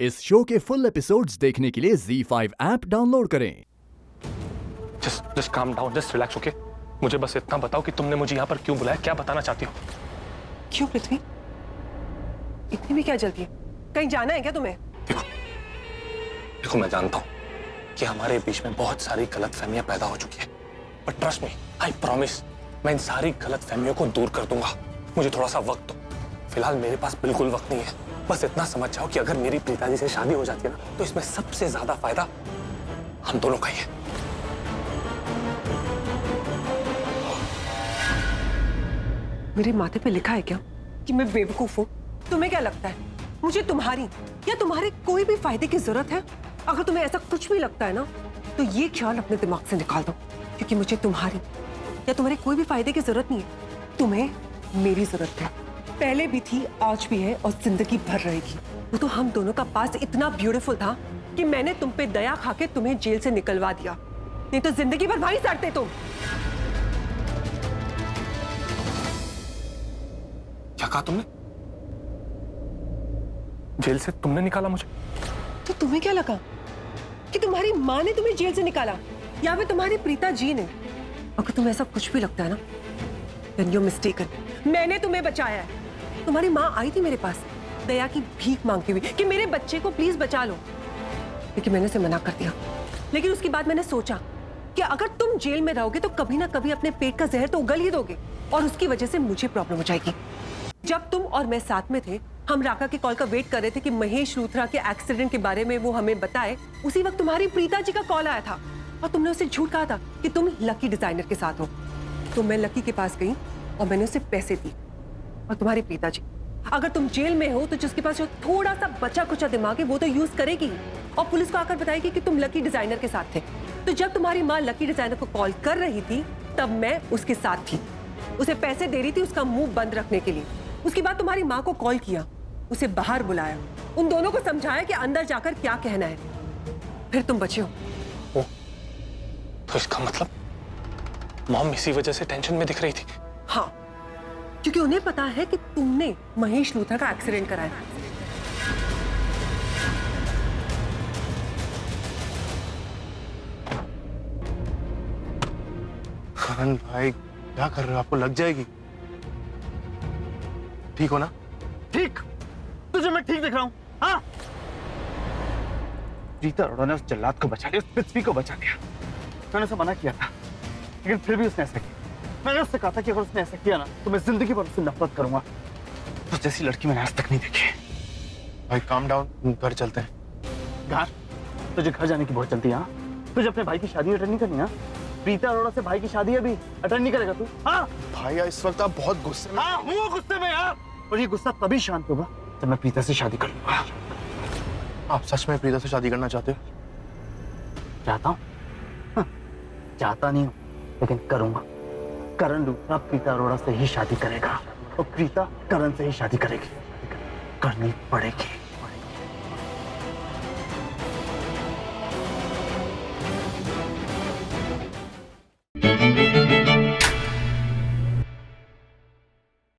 इस शो के full episodes देखने के लिए ZEE5 ऐप डाउनलोड करें। Just calm down, just relax, okay? मुझे बस इतना बताओ कि तुमने मुझे यहाँ पर क्यों बुलाया, क्या बताना चाहती हो? क्यों पृथ्वी, इतनी भी क्या जल्दी है? कहीं जाना है क्या तुम्हें? देखो देखो, मैं जानता हूँ कि हमारे बीच में बहुत सारी गलतफहमियां पैदा हो चुकी है, but trust me, I promise, मैं इन सारी गलतफहमियों को दूर कर दूंगा। मुझे थोड़ा सा वक्त दो। फिलहाल मेरे पास बिल्कुल वक्त नहीं है। बस इतना समझ जाओ कि अगर मेरी प्रीता जी से शादी हो जाती है ना, तो इसमें सबसे ज्यादा फायदा हम दोनों का ही है। मेरे माथे पे लिखा है क्या कि मैं बेवकूफ हूँ? तुम्हें क्या लगता है मुझे तुम्हारी या तुम्हारे कोई भी फायदे की जरूरत है? अगर तुम्हें ऐसा कुछ भी लगता है ना, तो ये ख्याल अपने दिमाग से निकाल दो, क्योंकि मुझे तुम्हारी या तुम्हारे कोई भी फायदे की जरूरत नहीं है। तुम्हें मेरी जरूरत है, पहले भी थी, आज भी है और जिंदगी भर रहेगी। वो तो हम दोनों का पास इतना ब्यूटीफुल था कि मैंने तुम पे दया खाके तुम्हें जेल से निकलवा दिया, नहीं तो जिंदगी भर भाई सड़ते तुम। क्या कहा तुमने? जेल से तुमने निकाला मुझे? तो तुम्हें क्या लगा कि तुम्हारी माँ ने तुम्हें जेल से निकाला या फिर तुम्हारी प्रीता जी ने? अगर तुम्हें ऐसा कुछ भी लगता है ना, then you're mistaken। मैंने तुम्हें बचाया है। तुम्हारी माँ आई थी मेरे पास दया की भीख मांगती हुई कि मेरे बच्चे को प्लीज बचा लो, लेकिन मैंने उसे मना कर दिया। लेकिन उसके बाद मैंने सोचा कि अगर तुम जेल में रहोगे तो कभी ना कभी अपने पेट का जहर तो उगल ही दोगे, और उसकी वजह से मुझे प्रॉब्लम हो जाएगी। जब तुम और मैं साथ में थे, हम राका के कॉल का वेट कर रहे थे कि महेश लूथरा के एक्सीडेंट के बारे में वो हमें बताए। उसी वक्त तुम्हारी प्रीता जी का कॉल आया था और तुमने उसे झूठ कहा था कि तुम लकी डिजाइनर के साथ हो। तो मैं लकी के पास गई और मैंने उसे पैसे दिए। और तुम्हारी प्रीता जी, अगर तुम जेल में हो तो जिसके पास जो थोड़ा सा बचा कुचा दिमाग है वो तो यूज करेगी और पुलिस को आकर बताएगी कि तुम लकी डिजाइनर के साथ थे। तो जब तुम्हारी माँ लकी डिजाइनर को कॉल कर रही थी, तब मैं उसके साथ थी, उसे पैसे दे रही थी उसका मुंह बंद रखने के लिए। उसके बाद तुम्हारी माँ को कॉल किया, उसे बाहर बुलाया, उन दोनों को समझाया कि अंदर जाकर क्या कहना है, फिर तुम बचे हो। ओ, तो इसका मतलब मॉम इसी वजह से टेंशन में दिख रही थी? हाँ, क्योंकि उन्हें पता है कि तुमने महेश लूथरा का एक्सीडेंट कराया। करण भाई, क्या कर रहे हो? आपको लग जाएगी। ठीक हो ना? ठीक? तुझे मैं ठीक दिख रहा हूँ? हाँ? प्रीता अरोड़ा ने उस जल्लाद को बचा लिया, उस पृथ्वी को बचा लिया। मैंने उसे मना किया था, लेकिन फिर भी उसने ऐसा किया। मैंने उससे कहा था कि अगर उसने ऐसा किया ना, तो मैं जिंदगी भर उससे नफरत करूंगा। तो जैसी लड़की मैंने आज तक नहीं देखी। भाई काम डाउन, घर चलते हैं। घर? तुझे घर जाने की बहुत जल्दी है? हाँ? तुझे अपने भाई की शादी अटेंड नहीं करनी? हाँ? प्रीता अरोड़ा से भाई की शादी अभी अटेंड नहीं करेगा तू? हाँ? भाई इस वक्त आप बहुत गुस्से में। हाँ, हूँ गुस्से में यार। और ये गुस्सा तभी शांत होगा जब मैं प्रीता से शादी कर लूंगा। आप सच में प्रीता से शादी करना चाहते हो? चाहता हूँ? हाँ, चाहता नहीं हूँ, लेकिन करूंगा। करण लूथरा प्रीता अरोड़ा से ही शादी करेगा और प्रीता करण से ही शादी करेगी। करनी पड़ेगी।